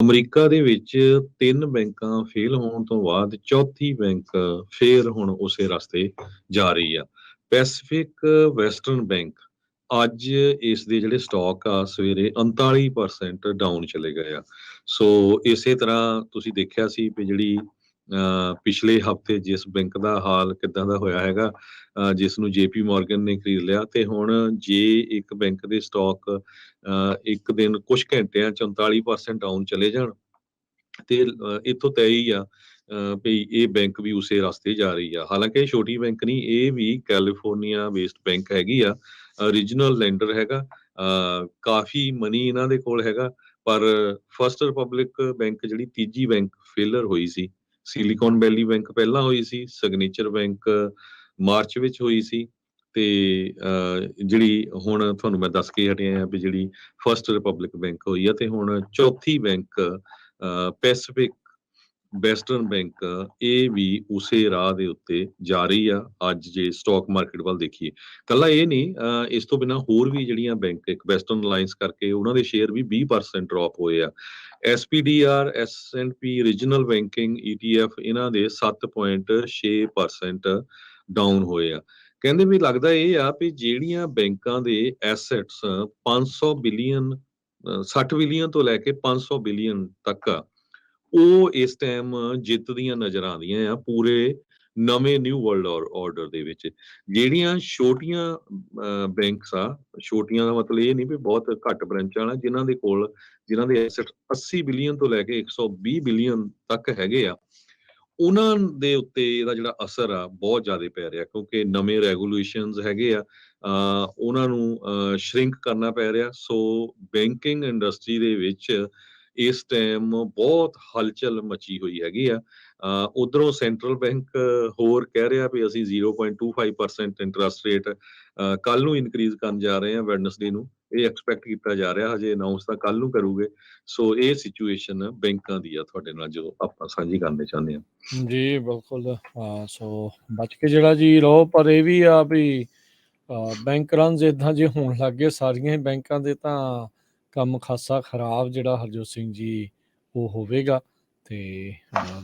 America ਦੇ ਵਿੱਚ 3 ਬੈਂਕਾਂ ਫੇਲ ਹੋਣ ਤੋਂ ਬਾਅਦ ਚੌਥੀ ਬੈਂਕ ਫੇਰ ਹੁਣ ਉਸੇ ਰਸਤੇ ਜਾ ਰਹੀ ਆ। ਪੈਸੀਫਿਕ ਵੈਸਟਰਨ ਬੈਂਕ ਅੱਜ ਇਸ ਦੇ ਜਿਹੜੇ ਸਟਾਕ ਆ ਸਵੇਰੇ 39% ਡਾਊਨ ਚਲੇ ਗਏ ਆ। ਸੋ ਇਸੇ ਤਰ੍ਹਾਂ ਤੁਸੀਂ ਦੇਖਿਆ ਸੀ ਵੀ ਜਿਹੜੀ ਪਿਛਲੇ ਹਫ਼ਤੇ ਜਿਸ ਬੈਂਕ ਦਾ ਹਾਲ ਕਿੱਦਾਂ ਦਾ ਹੋਇਆ ਹੈਗਾ, ਜਿਸ ਨੂੰ JP Morgan ਨੇ ਖਰੀਦ ਲਿਆ, ਤੇ ਹੁਣ ਜੇ ਇੱਕ ਬੈਂਕ ਦੇ ਸਟਾਕ ਇੱਕ ਦਿਨ ਕੁਝ ਘੰਟਿਆਂ 'ਚ 39% ਡਾਊਨ ਚਲੇ ਜਾਣ, ਤੇ ਇੱਥੋਂ ਤੈਅ ਹੀ ਆ ਵੀ ਇਹ ਬੈਂਕ ਵੀ ਉਸੇ ਰਸਤੇ ਜਾ ਰਹੀ ਆ। ਹਾਲਾਂਕਿ ਇਹ ਛੋਟੀ ਬੈਂਕ ਨਹੀਂ, ਇਹ ਵੀ ਕੈਲੀਫੋਰਨੀਆ ਬੇਸਡ ਬੈਂਕ ਹੈਗੀ ਆ, ਰੀਜਨਲ ਲੈਂਡਰ ਹੈਗਾ, ਕਾਫੀ ਮਨੀ ਇਹਨਾਂ ਦੇ ਕੋਲ ਹੈਗਾ। ਪਰ ਫਸਟ ਰਿਪਬਲਿਕ ਬੈਂਕ ਜਿਹੜੀ ਤੀਜੀ ਬੈਂਕ ਫੇਲਰ ਹੋਈ ਸੀ, ਸਿਲੀਕਨ ਵੈਲੀ ਬੈਂਕ ਪਹਿਲਾਂ ਹੋਈ ਸੀ, ਸਿਗਨੇਚਰ ਬੈਂਕ ਮਾਰਚ ਵਿੱਚ ਹੋਈ ਸੀ, ਤੇ ਜਿਹੜੀ ਹੁਣ ਤੁਹਾਨੂੰ ਮੈਂ ਦੱਸ ਕੇ ਹਟਿਆ ਵੀ ਜਿਹੜੀ ਫਸਟ ਰਿਪਬਲਿਕ ਬੈਂਕ ਹੋਈ ਆ, ਤੇ ਹੁਣ ਚੌਥੀ ਬੈਂਕ ਪੈਸੀਫਿਕ ਵੈਸਟਰਨ ਬੈਂਕ ਇਹ ਵੀ ਉਸੇ ਰਾਹ ਦੇ ਉੱਤੇ ਜਾ ਰਹੀ ਆ। ਅੱਜ ਜੇ ਸਟਾਕ ਮਾਰਕੀਟ ਵੱਲ ਦੇਖੀਏ, ਕੱਲਾ ਇਹ ਨਹੀਂ, ਇਸ ਤੋਂ ਬਿਨਾਂ ਹੋਰ ਵੀ ਜਿਹੜੀਆਂ ਬੈਂਕ ਇੱਕ ਵੈਸਟਰਨ ਅਲਾਈਅੰਸ ਕਰਕੇ ਉਹਨਾਂ ਦੇ ਸ਼ੇਅਰ ਵੀ 20% ਡ੍ਰੌਪ ਹੋਏ ਆ। SPDR S&P regional banking ETF ਇਹਨਾਂ ਦੇ 7.6% ਡਾਊਨ ਹੋਏ ਆ। ਕਹਿੰਦੇ ਵੀ ਲੱਗਦਾ ਇਹ ਆ ਵੀ ਜਿਹੜੀਆਂ ਬੈਂਕਾਂ ਦੇ ਐਸੈਟਸ 500 ਬਿਲੀਅਨ 60 ਬਿਲੀਅਨ ਤੋਂ ਲੈ ਕੇ 500 ਬਿਲੀਅਨ ਤੱਕ ਆ, ਉਹ ਇਸ ਟਾਈਮ ਜਿੱਤਦੀਆਂ ਨਜ਼ਰ ਆਉਂਦੀਆਂ ਆ ਪੂਰੇ ਨਵੇਂ ਨਿਊ ਵਰਲਡ ਆਰਡਰ ਦੇ ਵਿੱਚ। ਜਿਹੜੀਆਂ ਛੋਟੀਆਂ ਬੈਂਕਸ ਆ, ਛੋਟੀਆਂ ਦਾ ਮਤਲਬ ਇਹ ਨਹੀਂ ਵੀ ਬਹੁਤ ਘੱਟ ਬ੍ਰਾਂਚਾਂ ਵਾਲਾ, ਜਿਨ੍ਹਾਂ ਦੇ ਐਸੈਟ 80 ਬਿਲੀਅਨ ਤੋਂ ਲੈ ਕੇ 120 ਬਿਲੀਅਨ ਤੱਕ ਹੈਗੇ ਆ, ਉਹਨਾਂ ਦੇ ਉੱਤੇ ਇਹਦਾ ਜਿਹੜਾ ਅਸਰ ਆ ਬਹੁਤ ਜ਼ਿਆਦਾ ਪੈ ਰਿਹਾ, ਕਿਉਂਕਿ ਨਵੇਂ ਰੈਗੂਲੇਸ਼ਨਸ ਹੈਗੇ ਆ, ਉਹਨਾਂ ਨੂੰ ਸ਼ਰਿੰਕ ਕਰਨਾ ਪੈ ਰਿਹਾ। ਸੋ ਬੈਂਕਿੰਗ ਇੰਡਸਟਰੀ ਦੇ ਵਿੱਚ ਇਸ ਟਾਈਮ ਬਹੁਤ ਹਲਚਲ ਮਚੀ ਹੋਈ ਹੈਗੀ ਆ। ਉਧਰੋਂ ਸੈਂਟਰਲ ਬੈਂਕ ਹੋਰ ਕਹਿ ਰਿਹਾ ਵੀ ਅਸੀਂ 0.25% ਇੰਟਰਸਟ ਰੇਟ ਕੱਲ ਨੂੰ ਇਨਕਰੀਜ਼ ਕਰਨ ਜਾ ਰਹੇ ਹਾਂ, ਵੈਡਨਸਡੇ ਨੂੰ ਇਹ ਐਕਸਪੈਕਟ ਕੀਤਾ ਜਾ ਰਿਹਾ, ਹਜੇ ਅਨਾਉਂਸ ਤਾਂ ਕੱਲ ਨੂੰ ਕਰੂਗੇ। ਸੋ ਇਹ ਸਿਚੁਏਸ਼ਨ ਬੈਂਕਾਂ ਦੀ ਆ ਤੁਹਾਡੇ ਨਾਲ ਜੋ ਆਪਾਂ ਸਾਂਝੀ ਕਰਨੀ ਚਾਹੁੰਦੇ ਹਾਂ। ਜੀ ਬਿਲਕੁਲ। ਸੋ ਬਚ ਕੇ ਜਿਹੜਾ ਜੀ ਰਹੋ, ਪਰ ਇਹ ਵੀ ਆ ਵੀ ਬੈਂਕ ਰਨਸ ਇਦਾਂ ਜੇ ਹੋਣ ਲੱਗ ਗਏ ਸਾਰੀਆਂ ਹੀ ਬੈਂਕਾਂ ਦੇ, ਤਾਂ ਕੰਮ ਖਾਸਾ ਖਰਾਬ ਜਿਹੜਾ ਹਰਜੋਤ ਸਿੰਘ ਜੀ ਉਹ ਹੋਵੇਗਾ। ਤੇ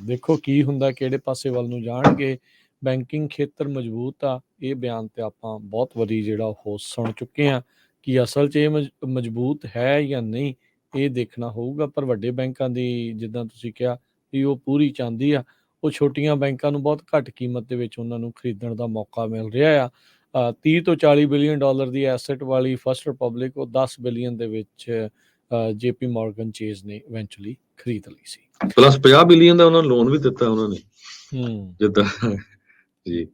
ਦੇਖੋ ਕੀ ਹੁੰਦਾ, ਕਿਹੜੇ ਪਾਸੇ ਵੱਲ ਨੂੰ ਜਾਣਗੇ। ਬੈਂਕਿੰਗ ਖੇਤਰ ਮਜ਼ਬੂਤ ਆ, ਇਹ ਬਿਆਨ ਤੇ ਆਪਾਂ ਬਹੁਤ ਵਾਰੀ ਜਿਹੜਾ ਉਹ ਸੁਣ ਚੁੱਕੇ ਹਾਂ ਕਿ ਅਸਲ 'ਚ ਇਹ ਮਜ਼ਬੂਤ ਹੈ ਜਾਂ ਨਹੀਂ, ਇਹ ਦੇਖਣਾ ਹੋਊਗਾ। ਪਰ ਵੱਡੇ ਬੈਂਕਾਂ ਦੀ ਜਿੱਦਾਂ ਤੁਸੀਂ ਕਿਹਾ ਵੀ ਉਹ ਪੂਰੀ ਚਾਹੁੰਦੀ ਆ, ਉਹ ਛੋਟੀਆਂ ਬੈਂਕਾਂ ਨੂੰ ਬਹੁਤ ਘੱਟ ਕੀਮਤ ਦੇ ਵਿੱਚ ਉਹਨਾਂ ਨੂੰ ਖਰੀਦਣ ਦਾ ਮੌਕਾ ਮਿਲ ਰਿਹਾ ਆ। 30 ਤੋਂ 40 ਬਿਲੀਅਨ ਡਾਲਰ ਦੀ ਐਸੈਟ ਵਾਲੀ ਫਸਟ ਰਿਪਬਲਿਕ ਉਹ 10 ਬਿਲੀਅਨ ਦੇ ਵਿੱਚ JP Morgan ਚੇਜ਼ ਨੇ ਇਵੈਂਚੁਅਲੀ ਖਰੀਦ ਲਈ ਸੀ। ਪਲੱਸ 50 ਬਿਲੀਅਨ ਦਾ ਉਹਨਾਂ ਨੂੰ ਲੋਨ ਵੀ ਦਿੱਤਾ ਉਹਨਾਂ ਨੇ, ਹੂੰ ਜਿੱਦਾਂ ਜੀ।